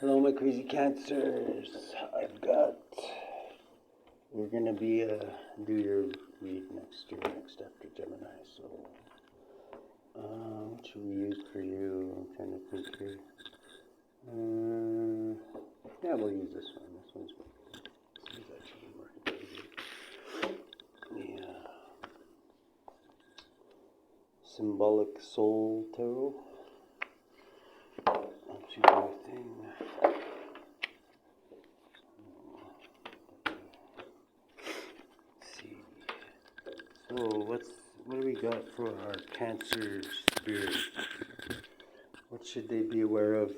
Hello, my crazy cancers. We're gonna be do your read next after Gemini. So, what should we use for you? I'm trying to think here. Yeah, we'll use this one. This one's actually working pretty good. Yeah. Symbolic Soul Tarot. Let's do your thing. So what do we got for our Cancer spirit? What should they be aware of?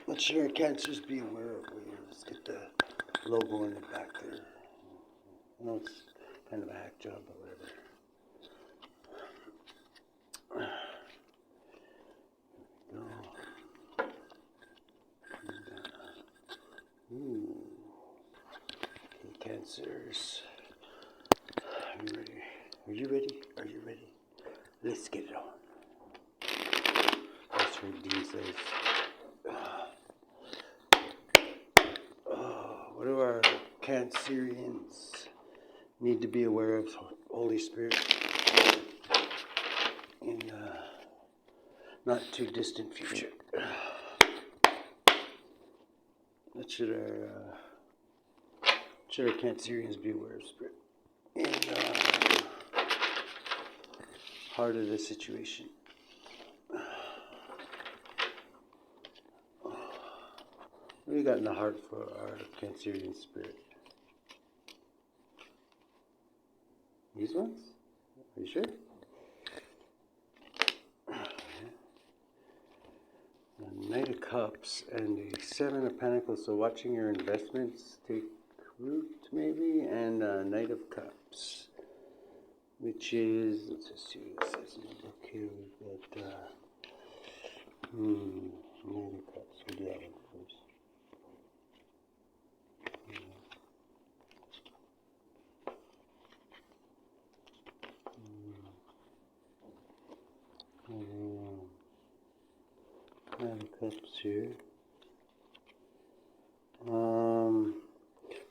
What should our Cancers be aware of? Let's get the logo in the back there. I know it's kind of a hack job, but whatever. Okay, Cancers. Are you ready? Are you ready? Are you ready? Let's get it on. That's what Dean says. What do our Cancerians need to be aware of, Holy Spirit, in not too distant future? What should our Cancerians be aware of, Spirit, in heart of the situation? What do we got in the heart for our Cancerian spirit? These ones? Are you sure? The Knight of Cups and the Seven of Pentacles. So watching your investments take root, maybe, and Knight of Cups, which is, let's just see what it says in the book here. We've got Knight of Cups. We'll do that one first. Knight of Cups here.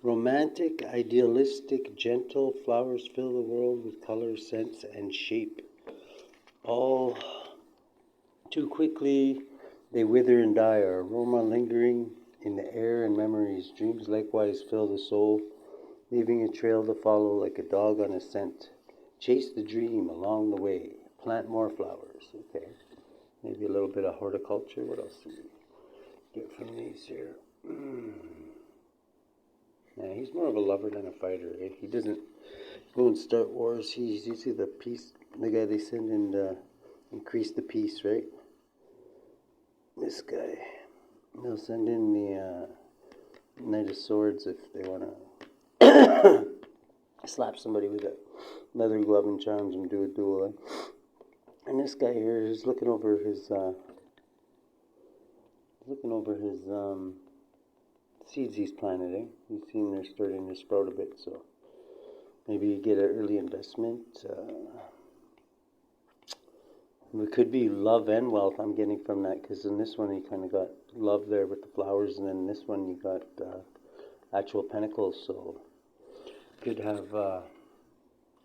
Romantic, idealistic, gentle, flowers fill the world with color, scents, and shape. All too quickly they wither and die, our aroma lingering in the air and memories. Dreams likewise fill the soul, leaving a trail to follow like a dog on a scent. Chase the dream along the way. Plant more flowers. Okay. Maybe a little bit of horticulture. What else do we get from these here? Yeah, he's more of a lover than a fighter. Eh? He doesn't go and start wars. He's usually the peace, the guy they send in to increase the peace, right? This guy, they'll send in the Knight of Swords if they want to slap somebody with a leather glove and challenge them to a duel. Eh? And this guy here is looking over his seeds he's planted. Eh? He's seen they're starting to sprout a bit, so maybe you get an early investment. It could be love and wealth. I'm getting from that because in this one you kind of got love there with the flowers, and then this one you got actual pentacles. So could have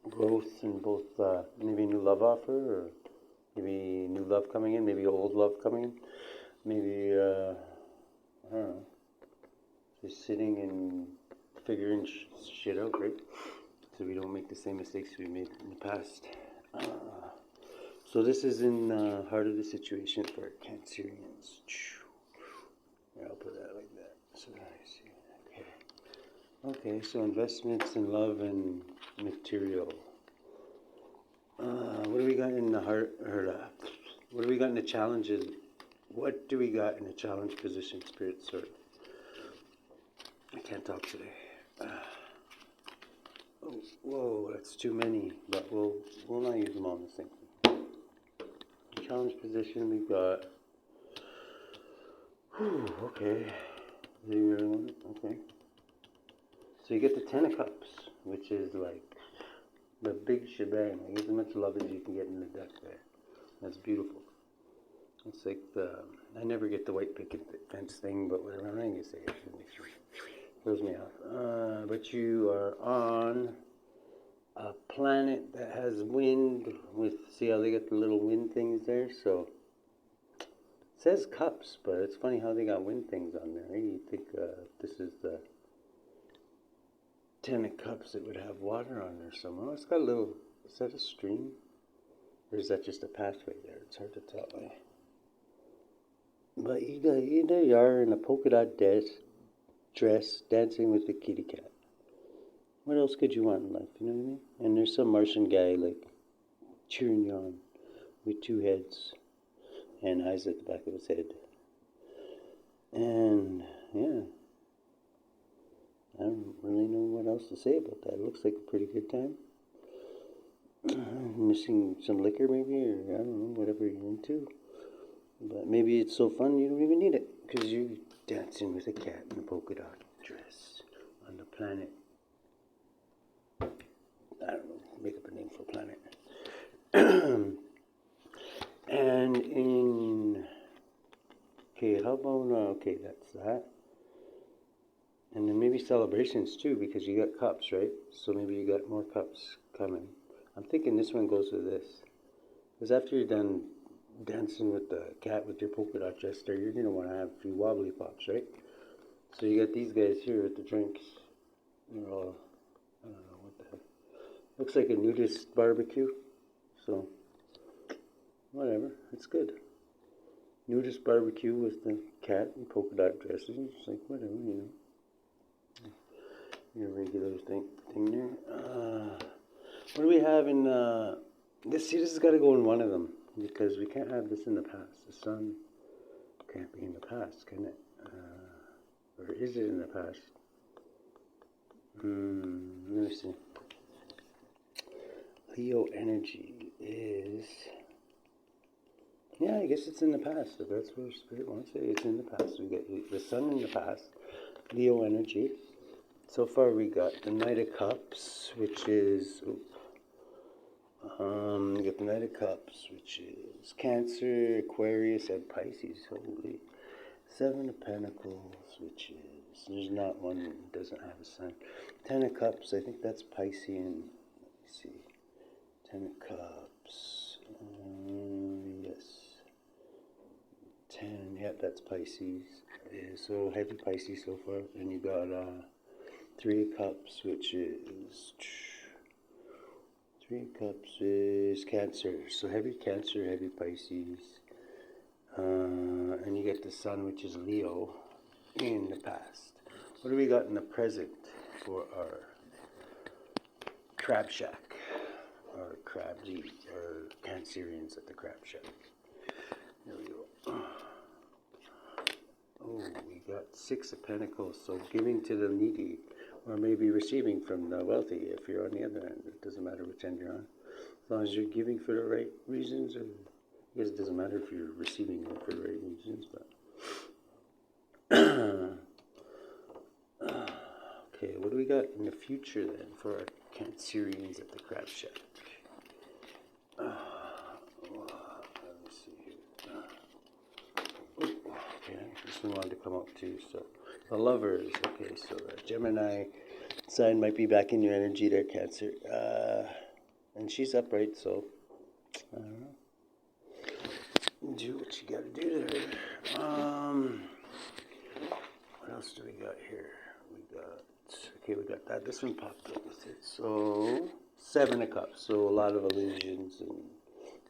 growth in both. Maybe a new love offer, or maybe new love coming in, maybe old love coming in, maybe I don't know. Just sitting and figuring shit out, right? So we don't make the same mistakes we made in the past. So this is in the heart of the situation for Cancerians. Yeah, I'll put that like that. So I see. Okay. Okay. So investments in love and material. What do we got in the heart? What do we got in the challenges? What do we got in the challenge position, Spirit Sword? I can't talk today. Oh, whoa, that's too many, but we'll not use them all in the same thing. Challenge position, we got. Okay. Do you really want it? Okay. So you get the Ten of Cups, which is like the big shebang. Like as much love as you can get in the deck there. That's beautiful. It's like I never get the white picket fence thing, but whatever I'm trying to say, it throws me off. But you are on a planet that has wind with, see how they got the little wind things there? So it says cups, but it's funny how they got wind things on there. You think this is the 10 of cups that would have water on there somewhere. Oh, it's got a little, is that a stream? Or is that just a pathway there? It's hard to tell. But there you are in a polka dot dress dancing with the kitty cat. What else could you want in life, you know what I mean? And there's some Martian guy, like, cheering you on with two heads and eyes at the back of his head. And, yeah. I don't really know what else to say about that. It looks like a pretty good time. Missing some liquor maybe, or I don't know, whatever you're into. But maybe it's so fun you don't even need it, because you're dancing with a cat in a polka dot dress on the planet. I don't know, make up a name for a planet. And in, okay, how about, okay, that's that. And then maybe celebrations too, because you got cups, right? So maybe you got more cups coming. I'm thinking this one goes with this. Because after you're done dancing with the cat with your polka dot dress there, you're going to want to have a few wobbly pops, right? So you got these guys here with the drinks. They're all, I don't know what the heck. Looks like a nudist barbecue. So, whatever. It's good. Nudist barbecue with the cat and polka dot dresses. It's like, whatever, you know. Your regular thing there. What do we have in this? See, this has got to go in one of them, because we can't have this in the past. The sun can't be in the past, can it? Or is it in the past? Let me see. Leo energy is, yeah, I guess it's in the past. If that's where Spirit wants it, it's in the past. We got the sun in the past, Leo energy. So far we got the Knight of Cups, which is, we got the Knight of Cups, which is Cancer, Aquarius, and Pisces. Holy. Seven of Pentacles, which is, there's not one that doesn't have a sun. 10 of Cups, I think that's Piscean. Let me see. 10 of Cups. Yes. 10, yep, that's Pisces. Yeah, so heavy Pisces so far. And you got 3 of Cups, which is, 3 of Cups is Cancer. So heavy Cancer, heavy Pisces. And you get the Sun, which is Leo, in the past. What do we got in the present for our Crab Shack? Or Crabsy, or Cancerians at the Crab Shack. There we go. Oh, we got 6 of Pentacles, so giving to the needy, or maybe receiving from the wealthy if you're on the other end. It doesn't matter which end you're on. As long as you're giving for the right reasons, or I guess it doesn't matter if you're receiving it for the right reasons, but okay, what do we got in the future then for our Cancerians at the Crab Shack? Let me see here. Okay, this one wanted to come up too. So the Lovers. Okay, so the Gemini sign might be back in your energy there, Cancer. And she's upright, so I don't know. Do what you gotta do there. What else do we got here? We got that. This one popped up with it. So 7 of Cups. So a lot of illusions, and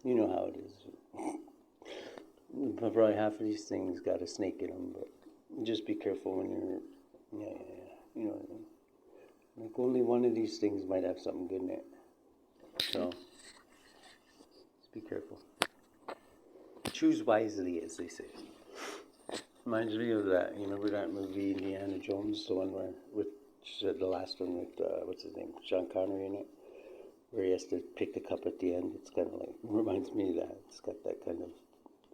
you know how it is. Probably half of these things got a snake in them, but just be careful when you're, you know what I mean. Like only one of these things might have something good in it. So just be careful. Choose wisely, as they say. Reminds me of that. You remember that movie Indiana Jones, the one where with the last one with what's his name, Sean Connery in it, where he has to pick the cup at the end. It's kind of like, reminds me of that. It's got that kind of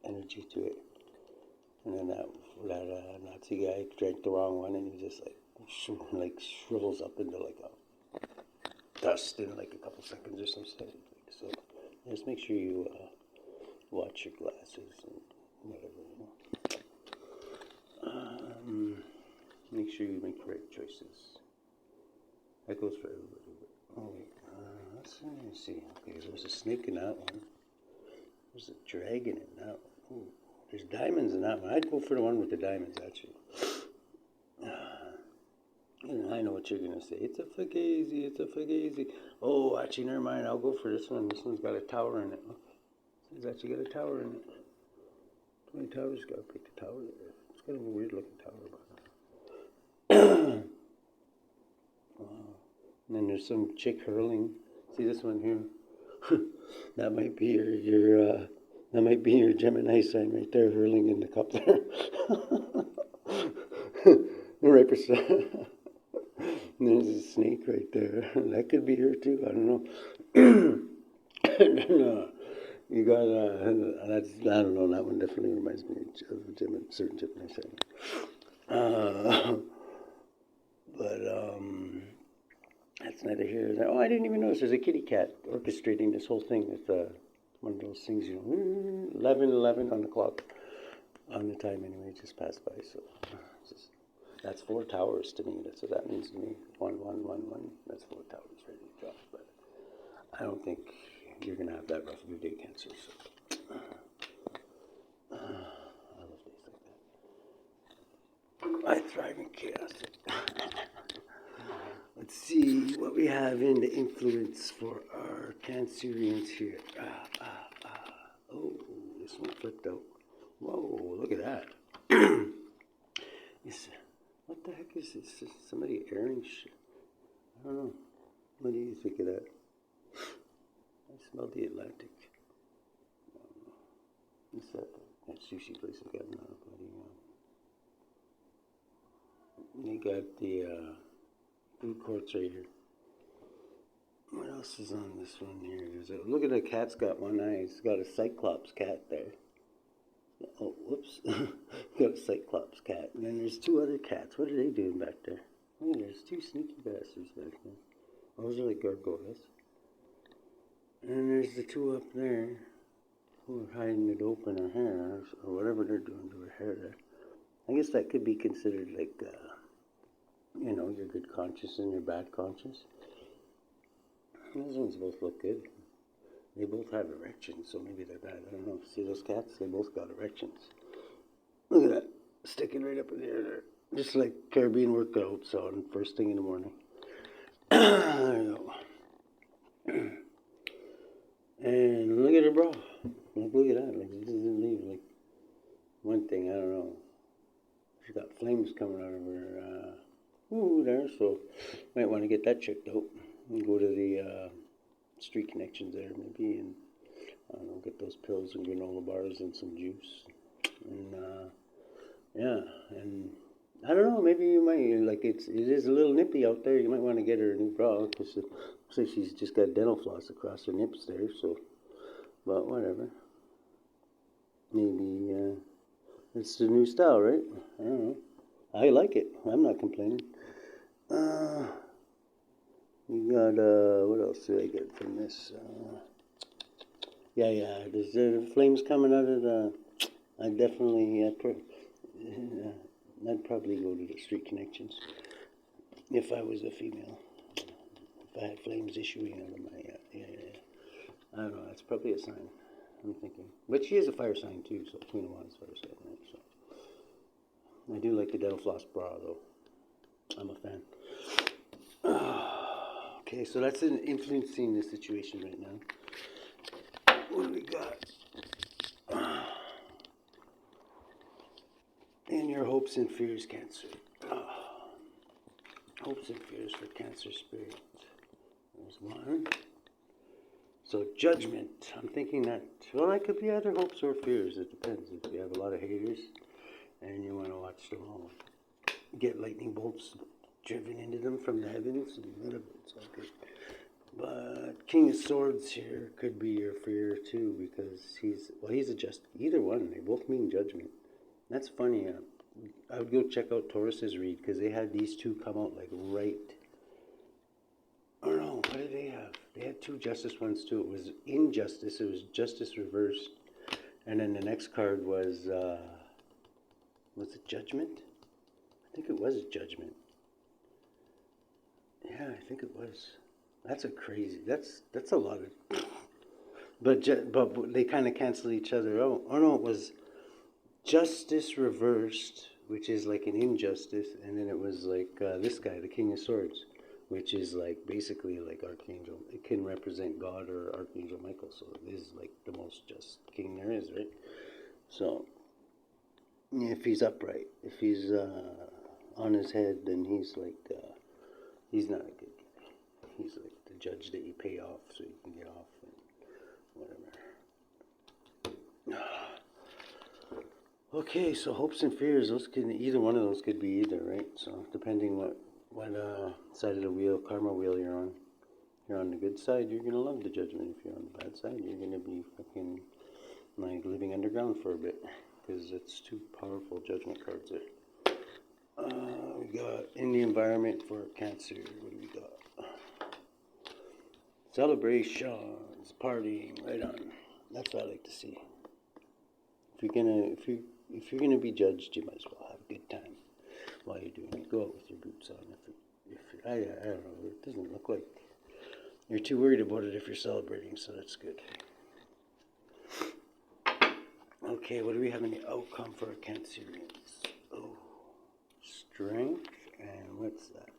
energy to it. And then that Nazi guy drank the wrong one, and he just like shrivels up into like a dust in like a couple seconds or something. So just make sure you watch your glasses and whatever. Make sure you make the right choices. That goes for everybody. Oh wait, let's see. Okay, there's a snake in that one. There's a dragon in that one. Ooh, there's diamonds in that one. I'd go for the one with the diamonds, actually. I know what you're going to say. It's a fugazi, it's a fugazi. Oh, actually, never mind. I'll go for this one. This one's got a tower in it. It's actually got a tower in it. 20 towers, got to pick the tower there. It's kind of a weird looking tower. Wow. And then there's some chick hurling. See this one here? That might be your Gemini sign right there, hurling in the cup there. Right percent. There's a snake right there. That could be her too. I don't know. No, you got that's, I don't know. That one definitely reminds me of a certain Gemini sign. But that's neither here nor there. Oh, I didn't even notice there's a kitty cat orchestrating this whole thing. It's one of those things, 11 on the clock, on the time anyway, just passed by. So that's 4 towers to me. That's what that means to me. 1, 1, 1, 1. That's 4 towers ready to drop. But I don't think you're gonna have that rough of a day, Cancer. So I love days like that. I thrive in chaos. Let's see what we have in the influence for our Cancerians here. Oh, this one flipped out. Whoa, look at that. What the heck is this? Is somebody airing shit? I don't know. What do you think of that? I smell the Atlantic. What's that? That sushi place has got another bloody. They got the food courts right here. What else is on this one here? Look at the cat's got one eye. It's got a Cyclops cat there. Oh, whoops. Got a Cyclops cat. And then there's 2 other cats. What are they doing back there? Oh, there's 2 sneaky bastards back there. Those are like gargoyles. And there's the 2 up there who are hiding it open her hair, or whatever they're doing to her hair there. I guess that could be considered like, your good conscience and your bad conscience. Those ones both look good. They both have erections, so maybe they're bad. I don't know. See those cats? They both got erections. Look at that. Sticking right up in the air there. Just like Caribbean workouts on first thing in the morning. There you go. And look at her bra. Look at that. Like, she doesn't leave. Like, one thing, I don't know. She's got flames coming out of her. There. So, might want to get that checked out. And go to the street connections there, maybe, and I don't know, get those pills and granola bars and some juice. And, and I don't know, maybe you might, like, it is a little nippy out there. You might want to get her a new bra, because it looks like she's just got dental floss across her nips there, so, but whatever. Maybe, it's the new style, right? I don't know. I like it. I'm not complaining. We got, what else did I get from this? There's flames coming out of the, I'd definitely, I'd probably go to the street connections if I was a female. If I had flames issuing out of my, I don't know, that's probably a sign, I'm thinking. But she is a fire sign too, so Queen of Wands fire sign, right? So I do like the dental floss bra though. I'm a fan. Okay, so that's influencing the situation right now. What do we got? And your hopes and fears, Cancer. Hopes and fears for Cancer spirit. There's one. So judgment. I'm thinking that, well, that could be either hopes or fears. It depends. If you have a lot of haters and you want to watch them all get lightning bolts driven into them from the heavens, and whatever, it's all good. But King of Swords here could be your fear too, because he's a just, either one, they both mean judgment. That's funny. I would go check out Taurus's read, because they had these 2 come out like right. Oh no, what did they have? They had 2 justice ones too. It was injustice, it was justice reversed, And then the next card was it Judgment? I think it was Judgment. Yeah, I think it was. That's a lot of, but they kind of cancel each other out. Oh no, it was Justice Reversed, which is like an injustice, and then it was like this guy, the King of Swords, which is like basically like Archangel. It can represent God or Archangel Michael, so it is like the most just king there is, right? So if he's upright, if he's on his head, then he's like he's not a good guy. He's like the judge that you pay off so you can get off and whatever. Okay, so hopes and fears, those can, either one of those could be either, right? So depending what side of the wheel, karma wheel you're on. If you're on the good side, you're gonna love the judgment. If you're on the bad side, you're gonna be fucking like living underground for a bit, because it's two powerful judgment cards there. We got in the environment for Cancer. What do we got? Celebrations, partying, right on. That's what I like to see. If you're gonna be judged, you might as well have a good time while you're doing it. Go out with your boots on. I don't know. It doesn't look like you're too worried about it if you're celebrating, so that's good. Okay, what do we have in the outcome for a Cancerians? Oh, strength and what's that?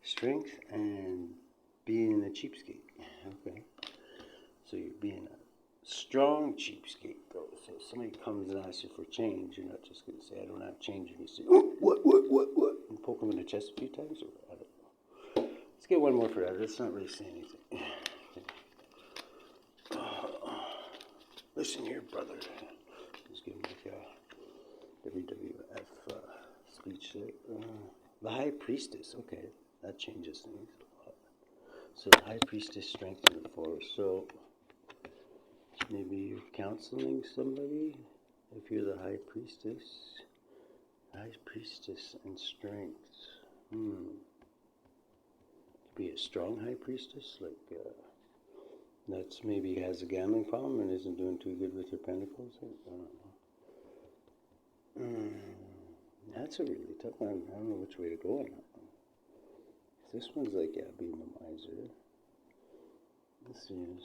Strength and being a cheapskate. Okay, so you're being a strong cheapskate, though. So if somebody comes and asks you for change, you're not just going to say, I don't have change. And you say, oh, what? And poke them in the chest a few times? Or I don't know. Let's get one more for that. Let's not really say anything. Listen here, brother. Let's give him like a WWF speech there. The High Priestess. Okay, that changes things a lot. So the High Priestess, strength in the force. So maybe you're counseling somebody if you're the High Priestess. High Priestess and strength. Be a strong High Priestess, like that's maybe has a gambling problem and isn't doing too good with her pentacles. I don't know. That's a really tough one. I don't know which way to go on that one. This one's like, yeah, being a miser. This is,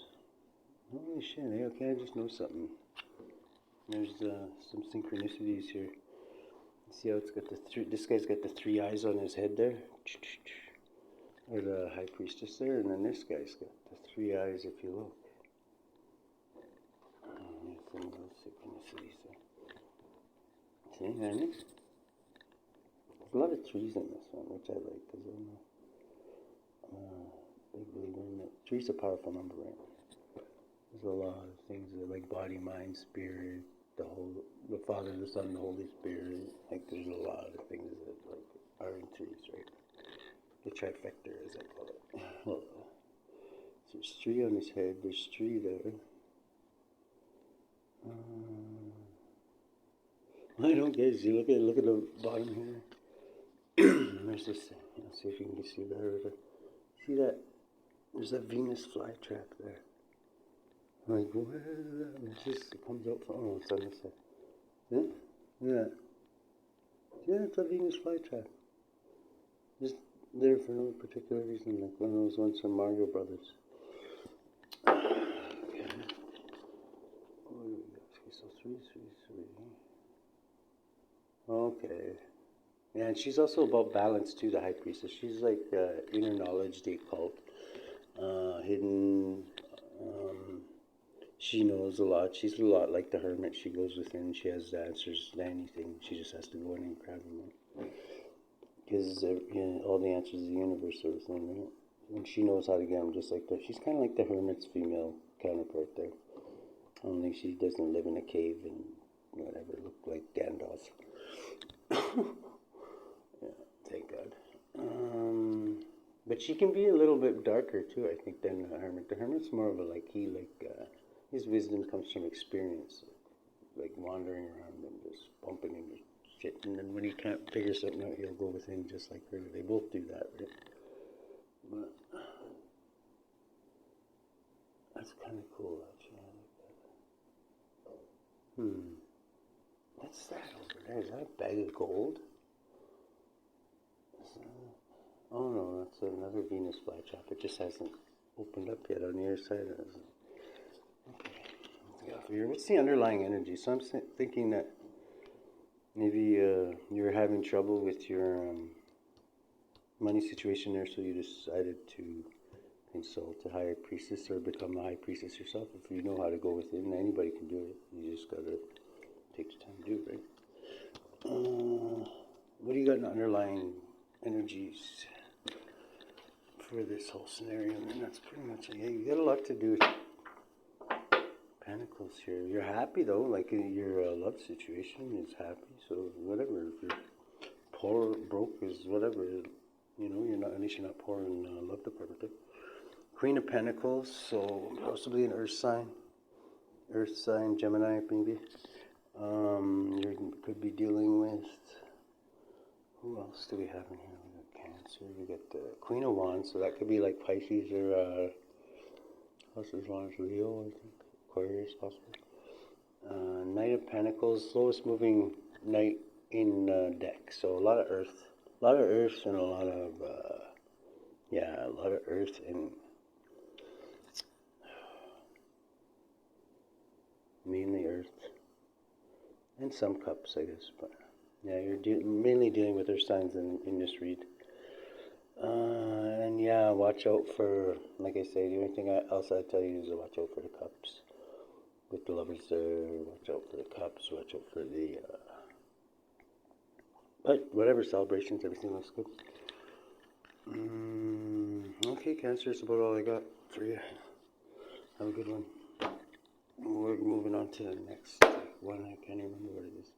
holy shit, hey, okay, I just know something. There's some synchronicities here. See how it's got this guy's got the three eyes on his head there? Or the High Priestess there, and then this guy's got the three eyes if you look. Some of those synchronicities there. See, Annie? There's a lot of trees in this one, which I like, because I'm a big believer in that. Three's a powerful number, right? There's a lot of things that like body, mind, spirit, the Father, the Son, the Holy Spirit. Like there's a lot of things that like are in threes, right? The trifecta, as I call it. Well, so there's three on his head. There's three there. I don't get it. Look at the bottom here. There's this. Let's see if you can see better. See that? There's that Venus flytrap there. I'm like, what is that? It comes out from. Oh, it's on this side. Yeah. Yeah, it's a Venus flytrap. Just there for no particular reason, like one of those ones from Mario Brothers. Okay. So 3. Okay. Yeah, and she's also about balance too, the High Priestess. She's like inner knowledge, the occult, hidden. She knows a lot. She's a lot like the Hermit. She goes within. She has the answers to anything. She just has to go in and grab them. Because all the answers of the universe are within, right? And she knows how to get them just like that. She's kind of like the Hermit's female counterpart there. Only she doesn't live in a cave and whatever, look like Gandalf. Yeah, thank God. But she can be a little bit darker too, I think, than the Hermit. The Hermit's more of a his wisdom comes from experience, like wandering around and just bumping into shit. And then when he can't figure something out, he'll go within just like her. They both do that, right? But that's kind of cool, actually. I like that. What's that over there? Is that a bag of gold? Oh no, that's another Venus flytrap. It just hasn't opened up yet on the other side. Okay, let's get off of here. What's the underlying energy? So I'm thinking that maybe you're having trouble with your money situation there, so you decided to consult a higher priestess or become a high priestess yourself. If you know how to go within, anybody can do it. You just gotta take the time to do it, right? What do you got in underlying energies for this whole scenario? And that's pretty much it. Yeah, you got a lot to do with Pentacles here. You're happy though, like your love situation is happy. So whatever, if you're poor, broke is whatever. You know, you're not, at least you're not poor in love department. Queen of Pentacles, so possibly an Earth sign, Gemini maybe. You could be dealing with, who else do we have in here? We got Cancer, we got the Queen of Wands, so that could be like Pisces or houses Wands, Leo, I think, Aquarius possibly. Knight of Pentacles, slowest moving knight in deck, so a lot of Earth and a lot of Earth and mainly Earth and some Cups, I guess, but yeah, you're mainly dealing with Earth signs in this read. And yeah, watch out for, like I say, the only thing else I tell you is to watch out for the Cups. With the Lovers there, watch out for the Cups, watch out for the, but whatever, celebrations, everything looks good. Okay, Cancer, that's about all I got for you. Have a good one. We're moving on to the next one. I can't even remember what it is.